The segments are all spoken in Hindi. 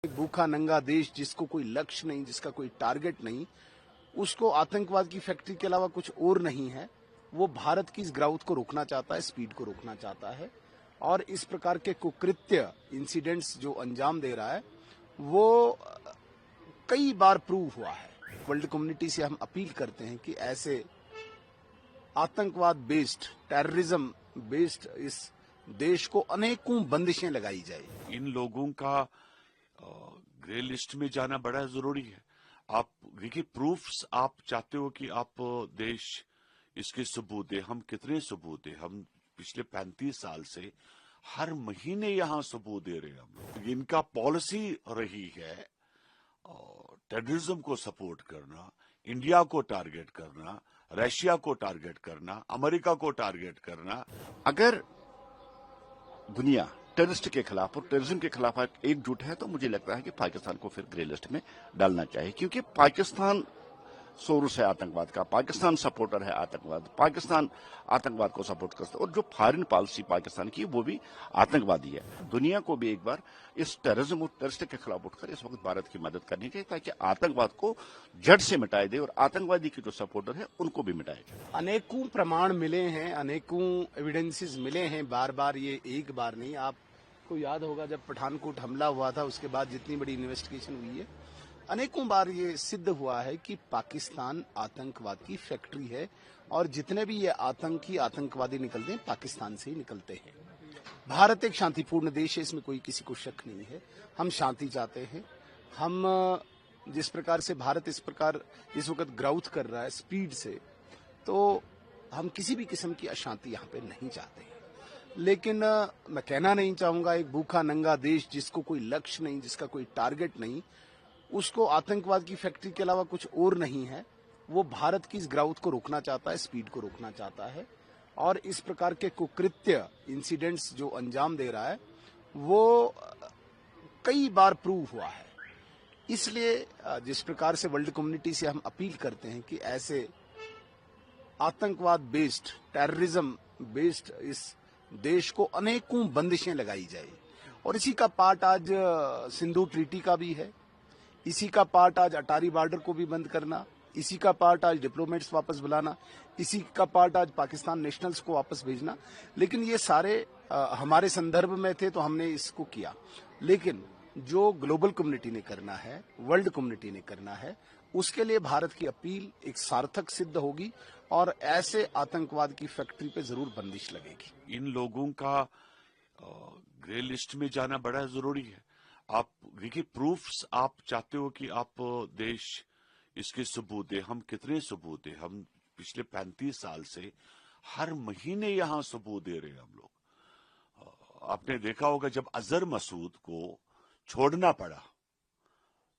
एक भूखा नंगा देश जिसको कोई लक्ष्य नहीं, जिसका कोई टारगेट नहीं, उसको आतंकवाद की फैक्ट्री के अलावा कुछ और नहीं है। वो भारत की इस ग्राउथ को रोकना चाहता है, स्पीड को रोकना चाहता है और इस प्रकार के कुकृत्य इंसिडेंट्स जो अंजाम दे रहा है वो कई बार प्रूव हुआ है। वर्ल्ड कम्युनिटी से हम अपील करते हैं कि ऐसे आतंकवाद बेस्ड, टेररिज्म बेस्ड इस देश को अनेकों बंदिशें लगाई जाए। इन लोगों का ग्रे लिस्ट में जाना बड़ा जरूरी है। आप देखिए, प्रूफ्स आप चाहते हो कि आप देश इसके सबूत दे। हम कितने सबूत दे? हम पिछले 35 साल से हर महीने यहाँ सबूत दे रहे हैं। हम लोग, इनका पॉलिसी रही है टेररिज्म को सपोर्ट करना, इंडिया को टारगेट करना, रशिया को टारगेट करना, अमेरिका को टारगेट करना। अगर दुनिया टेररिस्ट के खिलाफ और टेररिज्म के खिलाफ एकजुट है तो मुझे लगता है कि पाकिस्तान को फिर ग्रे लिस्ट में डालना चाहिए, क्योंकि पाकिस्तान सोर्स है आतंकवाद का, पाकिस्तान सपोर्टर है आतंकवाद, पाकिस्तान आतंकवाद को सपोर्ट करता है और जो फॉरेन पॉलिसी पाकिस्तान की वो भी आतंकवादी है। दुनिया को भी एक बार इस टेररिज्म और टेररिस्ट के खिलाफ उठकर इस वक्त भारत की मदद करनी चाहिए ताकि आतंकवाद को जड़ से मिटाया दे और आतंकवादी के जो सपोर्टर है उनको भी मिटाया जाए। अनेकों प्रमाण मिले हैं, अनेकों एविडेंसेस मिले हैं, बार बार, ये एक बार नहीं। आपको याद होगा जब पठानकोट हमला हुआ था उसके बाद जितनी बड़ी इन्वेस्टिगेशन हुई है, अनेकों बार ये सिद्ध हुआ है कि पाकिस्तान आतंकवाद की फैक्ट्री है और जितने भी ये आतंकवादी निकलते हैं पाकिस्तान से ही निकलते हैं। भारत एक शांतिपूर्ण देश है, इसमें कोई किसी को शक नहीं है। हम शांति चाहते हैं। हम जिस प्रकार से भारत इस वक्त ग्राउथ कर रहा है स्पीड से, तो हम किसी भी किस्म की अशांति यहाँ पे नहीं चाहते हैं। लेकिन मैं कहना नहीं चाहूंगा, एक भूखा नंगा देश जिसको कोई लक्ष्य नहीं, जिसका कोई टारगेट नहीं, उसको आतंकवाद की फैक्ट्री के अलावा कुछ और नहीं है। वो भारत की इस ग्राउथ को रोकना चाहता है, स्पीड को रोकना चाहता है और इस प्रकार के कुकृत्य इंसिडेंट्स जो अंजाम दे रहा है वो कई बार प्रूव हुआ है। इसलिए जिस प्रकार से वर्ल्ड कम्युनिटी से हम अपील करते हैं कि ऐसे आतंकवाद बेस्ड, टेररिज्म बेस्ड इस देश को अनेकों बंदिशें लगाई जाए और इसी का पार्ट आज सिंधु ट्रीटी का भी है, इसी का पार्ट आज अटारी बॉर्डर को भी बंद करना, इसी का पार्ट आज डिप्लोमेट्स वापस बुलाना, इसी का पार्ट आज पाकिस्तान नेशनल्स को वापस भेजना। लेकिन ये सारे हमारे संदर्भ में थे तो हमने इसको किया, लेकिन जो ग्लोबल कम्युनिटी ने करना है, वर्ल्ड कम्युनिटी ने करना है, उसके लिए भारत की अपील एक सार्थक सिद्ध होगी और ऐसे आतंकवाद की फैक्ट्री पे जरूर बंदिश लगेगी। इन लोगों का ग्रे लिस्ट में जाना बड़ा जरूरी है। आप देखिए, प्रूफ्स आप चाहते हो कि आप देश इसके सबूत दे। हम कितने सबूत दे? हम पिछले 35 साल से हर महीने यहाँ सबूत दे रहे हैं। हम लोग, आपने देखा होगा जब अजहर मसूद को छोड़ना पड़ा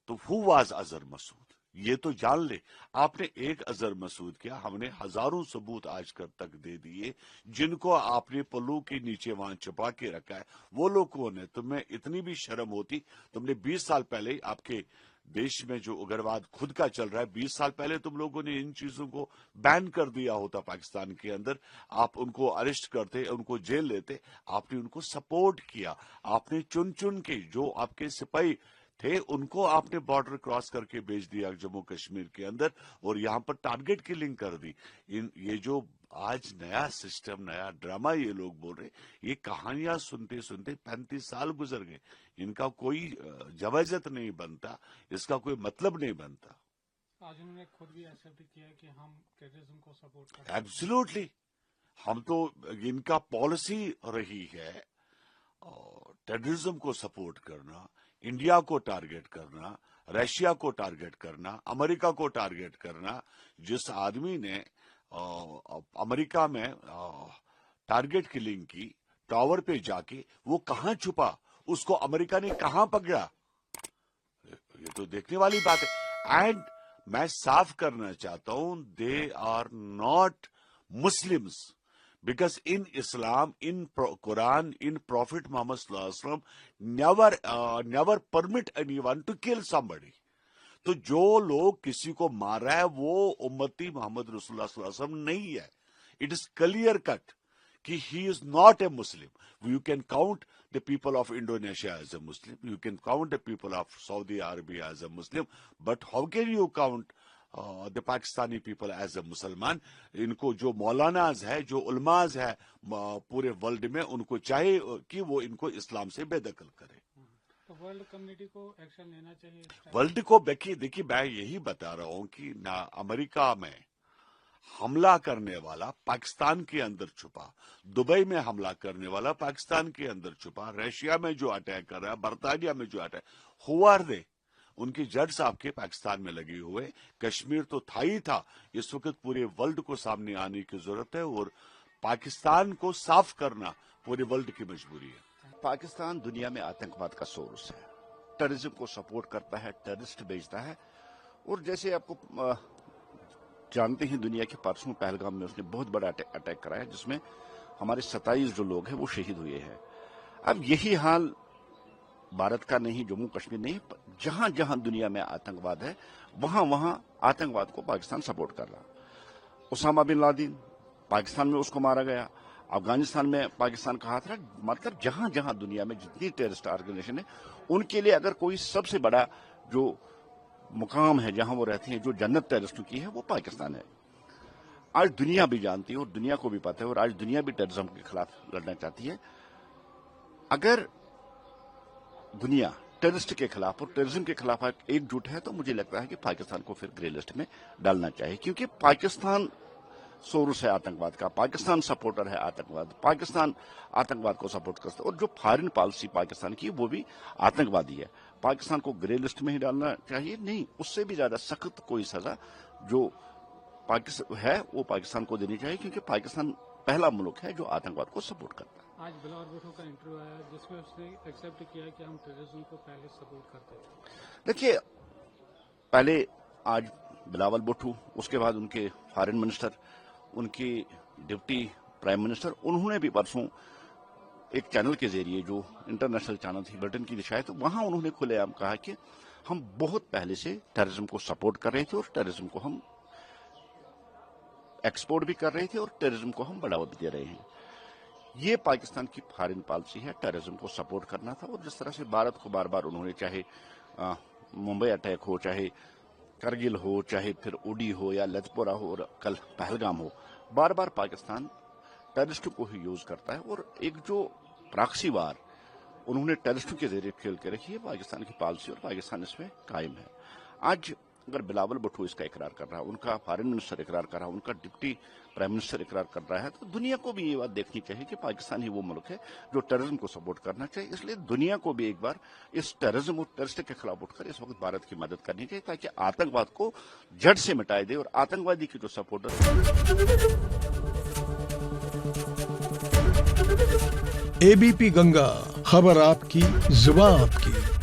तो हु वाज अजहर मसूद, ये तो जान ले। आपने एक अजहर मसूद किया, हमने हजारों सबूत आज तक दे दिए जिनको आपने पल्लू के नीचे वहां छुपा के रखा है। वो लोग कौन है? तुम्हें इतनी भी शर्म होती? तुमने 20 साल पहले आपके देश में जो उग्रवाद खुद का चल रहा है, 20 साल पहले तुम लोगों ने इन चीजों को बैन कर दिया होता पाकिस्तान के अंदर। आप उनको अरेस्ट करते, उनको जेल लेते, आपने उनको सपोर्ट किया। आपने चुन चुन के जो आपके सिपाही थे उनको आपने बॉर्डर क्रॉस करके भेज दिया जम्मू कश्मीर के अंदर और यहाँ पर टारगेट किलिंग कर दी। ये जो आज नया सिस्टम, नया ड्रामा ये लोग बोल रहे, ये कहानियां सुनते सुनते 35 साल गुजर गए। इनका कोई जवाजत नहीं बनता, इसका कोई मतलब नहीं बनता। आज उन्होंने खुद भी एक्सेप्ट किया कि हम टेररिज्म को सपोर्ट करते हैं। एब्सोल्युटली, हम तो, इनका पॉलिसी रही है टेररिज्म को सपोर्ट करना, इंडिया को टारगेट करना, रशिया को टारगेट करना, अमेरिका को टारगेट करना। जिस आदमी ने अमेरिका में टारगेट किलिंग की, टावर पे जाके, वो कहां छुपा, उसको अमेरिका ने कहां पकड़ा, ये तो देखने वाली बात है। एंड मैं साफ करना चाहता हूं, they are not Muslims, because in Islam, in Quran, in Prophet Muhammad sallallahu alaihi wasallam never permit anyone to kill somebody. तो जो लोग किसी को मार रहा है वो उम्मती मोहम्मद रसूलुल्लाह सल्लल्लाहु अलैहि वसल्लम नहीं है। It is clear cut he is not a Muslim. You can count the people of Indonesia as a Muslim. You can count the people of Saudi Arabia as a Muslim. But how can you count the Pakistani people as a Musalman? इनको जो मौलानाज है, जो उलमाज है पूरे वर्ल्ड में, उनको चाहिए कि वो इनको इस्लाम से बेदखल करे। तो वर्ल्ड कम्युनिटी को एक्शन लेना चाहिए। वर्ल्ड को देखिए मैं यही बता रहा हूं कि ना अमेरिका में हमला करने वाला पाकिस्तान के अंदर छुपा, दुबई में हमला करने वाला पाकिस्तान के अंदर छुपा, रशिया में जो अटैक कर रहा है, बर्तानिया में जो अटैक, हु आर दे? उनके जज साहब के पाकिस्तान में लगे हुए। कश्मीर तो था ही था। इस वक्त पूरे वर्ल्ड को सामने आने की जरूरत है और पाकिस्तान को साफ करना पूरे वर्ल्ड की मजबूरी है। पाकिस्तान दुनिया में आतंकवाद का सोर्स है, टेररिज्म को सपोर्ट करता है, टेररिस्ट भेजता है। और जैसे आपको जानते हैं, दुनिया के परसों पहलगाम में उसने बहुत बड़ा अटैक कराया, जिसमें हमारे 27 जो लोग हैं वो शहीद हुए हैं। अब यही हाल भारत का नहीं, जम्मू कश्मीर नहीं, जहां जहां दुनिया में आतंकवाद है वहां वहां आतंकवाद को पाकिस्तान सपोर्ट कर रहा। उसामा बिन लादेन, पाकिस्तान में उसको मारा गया। अफगानिस्तान में पाकिस्तान का हाथ रहा। मतलब जहां जहां दुनिया में जितनी टेररिस्ट ऑर्गेनाइजेशन है, उनके लिए अगर कोई सबसे बड़ा जो मुकाम है जहां वो रहते हैं, जो जन्नत टेररिस्टों की है, वो पाकिस्तान है। आज दुनिया भी जानती है और दुनिया को भी पता है, और आज दुनिया भी टेररिज्म के खिलाफ लड़ना चाहती है। अगर दुनिया टेररिस्ट के खिलाफ और टेररिज्म के खिलाफ एकजुट है, तो मुझे लगता है कि पाकिस्तान को फिर ग्रे लिस्ट में डालना चाहिए, क्योंकि पाकिस्तान सोर्स है आतंकवाद का, पाकिस्तान सपोर्टर है आतंकवाद, पाकिस्तान आतंकवाद को सपोर्ट करता है, और जो फॉरेन पॉलिसी पाकिस्तान की वो भी आतंकवादी है। पाकिस्तान को ग्रे लिस्ट में ही डालना चाहिए, नहीं उससे भी ज्यादा सख्त कोई सजा जो पाकिस्तान है वो पाकिस्तान को देनी चाहिए, क्योंकि पाकिस्तान पहला मुल्क है जो आतंकवाद को सपोर्ट करता है। आज बिलावल भुट्टो का इंटरव्यू आया जिसमें उसने एक्सेप्ट किया कि हम टेररिज्म को पहले सपोर्ट करते थे। देखिए, पहले आज बिलावल भुट्टो, उसके बाद उनके फॉरेन मिनिस्टर, उनकी डिप्टी प्राइम मिनिस्टर, उन्होंने भी परसों एक चैनल के जरिए, जो इंटरनेशनल चैनल थी ब्रिटेन की दिशाएं, तो वहां उन्होंने खुलेआम कहा कि हम बहुत पहले से टेररिज्म को सपोर्ट कर रहे थे और टेररिज्म को हम एक्सपोर्ट भी कर रहे थे और टेररिज्म को हम बढ़ावा भी दे रहे हैं। ये पाकिस्तान की फॉरेन पॉलिसी है, टेररिज्म को सपोर्ट करना था। और जिस तरह से भारत को बार बार उन्होंने, चाहे मुंबई अटैक हो, चाहे करगिल हो, चाहे फिर उड़ी हो या लथपोरा हो और कल पहलगाम हो, बार बार पाकिस्तान टेररिस्टों को ही यूज करता है। और एक जो प्रॉक्सी वार उन्होंने टेररिस्टों के जरिए खेल के रखी है, पाकिस्तान की पॉलिसी, और पाकिस्तान इसमें कायम है। आज अगर बिलावल भुट्टो इसका इकरार कर रहा है, उनका फॉरेन मिनिस्टर इकरार कर रहा है, उनका डिप्टी प्राइम मिनिस्टर इकरार कर रहा है, तो दुनिया को भी ये बात देखनी चाहिए कि पाकिस्तान ही वो मुल्क है जो टेररिज्म को सपोर्ट करना चाहिए। इसलिए दुनिया को भी एक बार इस टेररिज्म और टेररिस्ट के खिलाफ उठकर इस वक्त भारत की मदद करनी चाहिए, ताकि आतंकवाद को जड़ से मिटाई दे और आतंकवादी की जो सपोर्टर। एबीपी गंगा, खबर आपकी, जुबान आपकी।